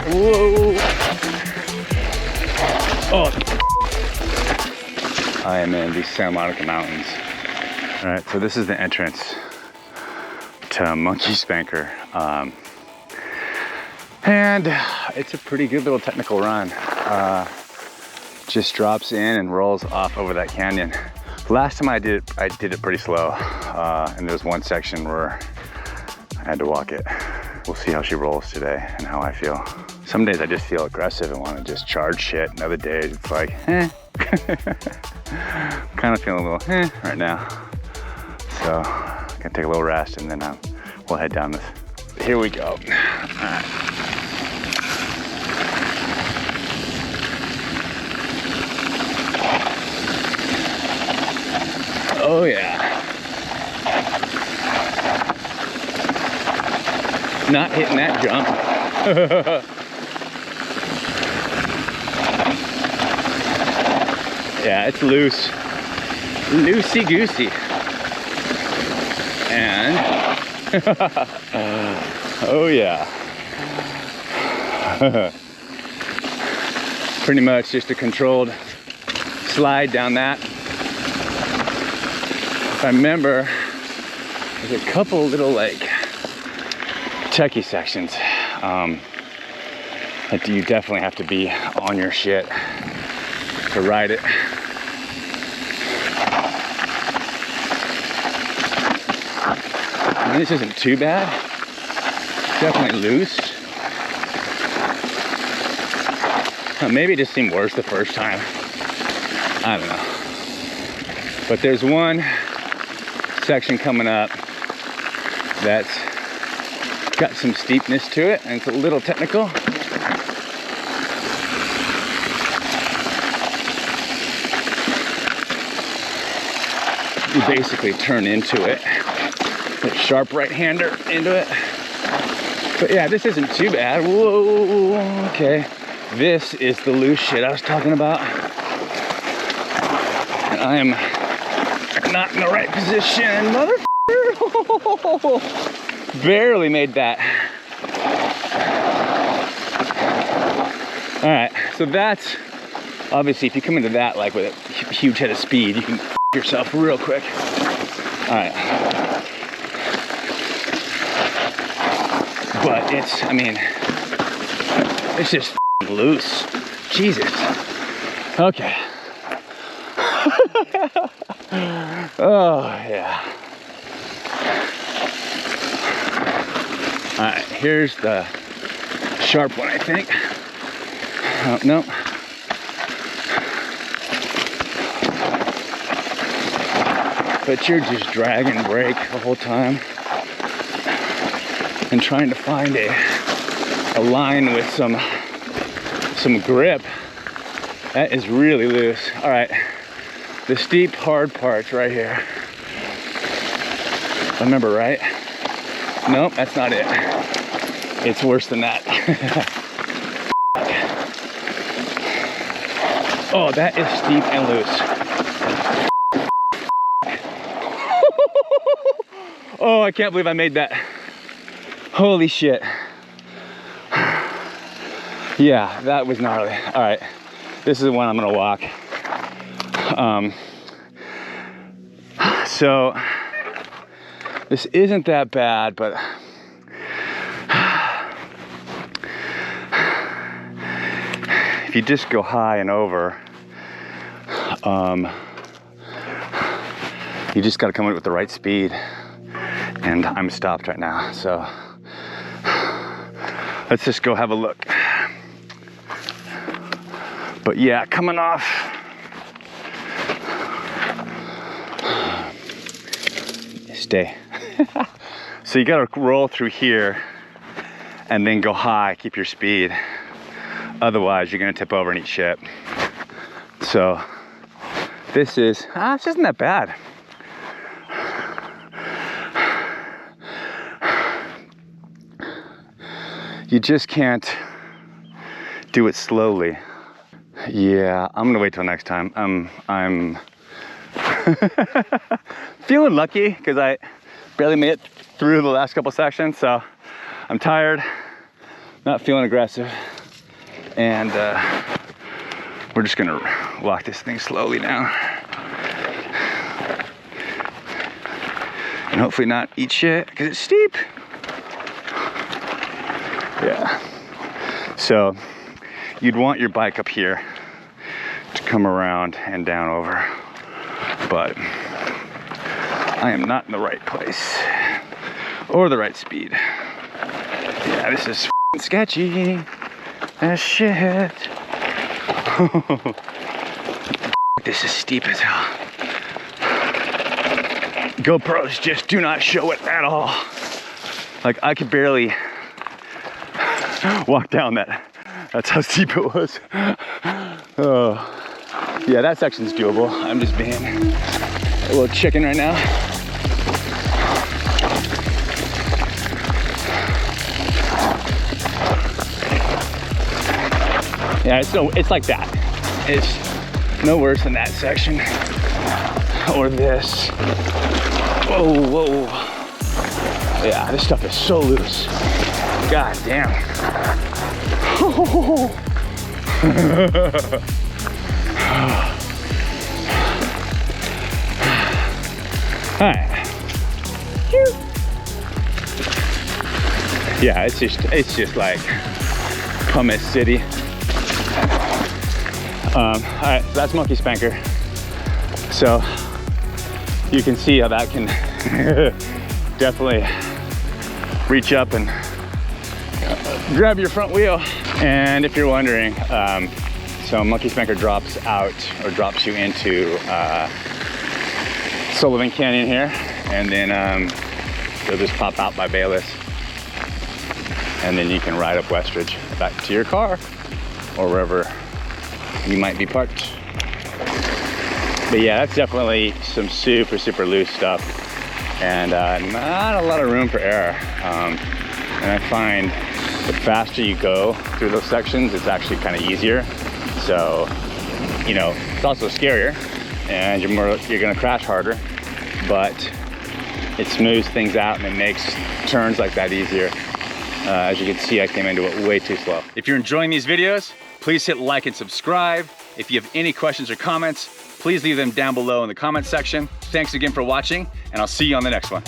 Whoa. Oh. I am in the Santa Monica Mountains. All right, so this is the entrance to Monkey Spanker. And it's a pretty good little technical run. Just drops in and rolls off over that canyon. Last time I did it pretty slow. And there was one section where I had to walk it. We'll see how she rolls today and how I feel. Some days I just feel aggressive and want to just charge shit. And other days it's like, eh. Kind of feeling a little eh right now. So I'm gonna take a little rest and then we'll head down this. Here we go. All right. Oh yeah. Not hitting that jump. Yeah, it's loose. Loosey-goosey. And, oh yeah. Pretty much just a controlled slide down that. If I remember, there's a couple little like techie sections that you definitely have to be on your shit to ride it. And this isn't too bad. Definitely loose. Maybe it just seemed worse the first time. I don't know. But there's one section coming up that's got some steepness to it and it's a little technical. You basically turn into it. Put sharp right-hander into it. But yeah, this isn't too bad. Whoa, okay. This is the loose shit I was talking about. And I am not in the right position, motherfucker. Barely made that. All right, so that's, obviously if you come into that like with a huge head of speed, you can yourself real quick. All right. But it's, I mean, it's just loose. Jesus. Okay. Oh, yeah. All right, here's the sharp one, I think. Oh, no. But you're just dragging brake the whole time and trying to find a line with some grip. That is really loose. All right, the steep, hard part's right here. Remember, right? Nope, that's not it. It's worse than that. Oh, that is steep and loose. Oh, I can't believe I made that. Holy shit. Yeah, that was gnarly. All right, this is the one I'm gonna walk. So this isn't that bad, but if you just go high and over, you just gotta come in with the right speed. And I'm stopped right now, so let's just go have a look. But yeah, coming off. Stay. So you gotta roll through here and then go high, keep your speed. Otherwise, you're gonna tip over and eat shit. So this isn't that bad. You just can't do it slowly. Yeah, I'm gonna wait till next time. I'm feeling lucky because I barely made it through the last couple sections, so I'm tired, not feeling aggressive. And we're just gonna walk this thing slowly now. And hopefully not eat shit, because it's steep. Yeah. So you'd want your bike up here to come around and down over. But I am not in the right place or the right speed. Yeah, this is sketchy as shit. This is steep as hell. GoPros just do not show it at all. Like, I could barely walk down that. That's how steep it was. Oh, yeah, that section's doable. I'm just being a little chicken right now. Yeah, it's like that. It's no worse than that section or this. Whoa, whoa. Yeah, this stuff is so loose. God damn. All right. Yeah, it's just like pumice city. All right, so that's Monkey Spanker. So you can see how that can definitely reach up and grab your front wheel. And if you're wondering, so Monkey Spanker drops out or drops you into Sullivan Canyon here, and then you'll just pop out by Bayless, and then you can ride up Westridge back to your car or wherever you might be parked. But yeah, that's definitely some super, super loose stuff, and not a lot of room for error. And I find the faster you go through those sections, it's actually kind of easier. So, you know, it's also scarier, and you're gonna crash harder, but it smooths things out and it makes turns like that easier. As you can see, I came into it way too slow. If you're enjoying these videos, please hit like and subscribe. If you have any questions or comments, please leave them down below in the comment section. Thanks again for watching, and I'll see you on the next one.